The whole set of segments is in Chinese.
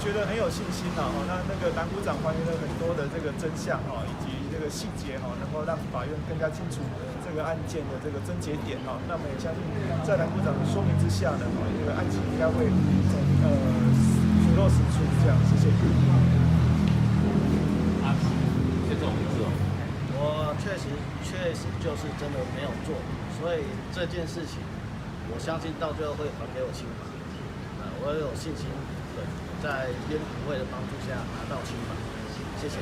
觉得很有信心啦。那个蓝股长还原了很多的这个真相以及这个细节能够让法院更加清楚这个案件的这个症结点那么也相信在蓝股长的说明之下呢，这个案情应该会水落石出。这样，谢谢。这种名字我确实就是真的没有做，所以这件事情，我相信到最后会还给我清白。我有信心，在编普会的帮助下拿到清白。谢谢。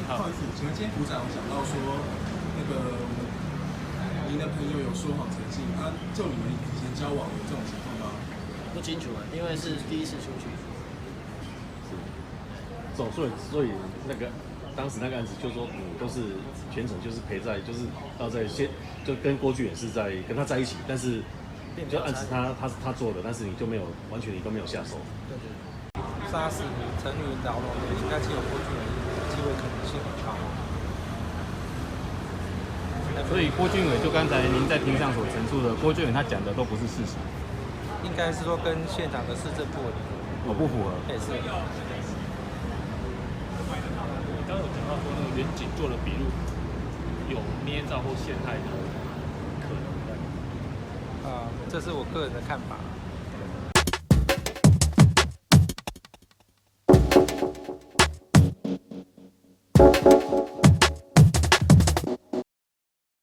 不好意思，请问今天股长有讲到说，那个您的朋友有说谎成性，就你们以前交往有这种情况吗？不清楚因为是第一次出去。所以那个当时那个案子就说你都是全程就是陪在，就是要在就跟郭俊远是在跟他在一起，但是就案子他做的，但是你就没有完全你都没有下手。对。杀死陈女饶龙的应该是有郭俊伟机会可能性很高。所以郭俊伟就刚才您在庭上所陈述的，郭俊伟他讲的都不是事实，应该是说跟现场的市政部不符合。也是。刚刚有讲到说那个远景做的笔录有捏造或陷害的可能的。这是我个人的看法。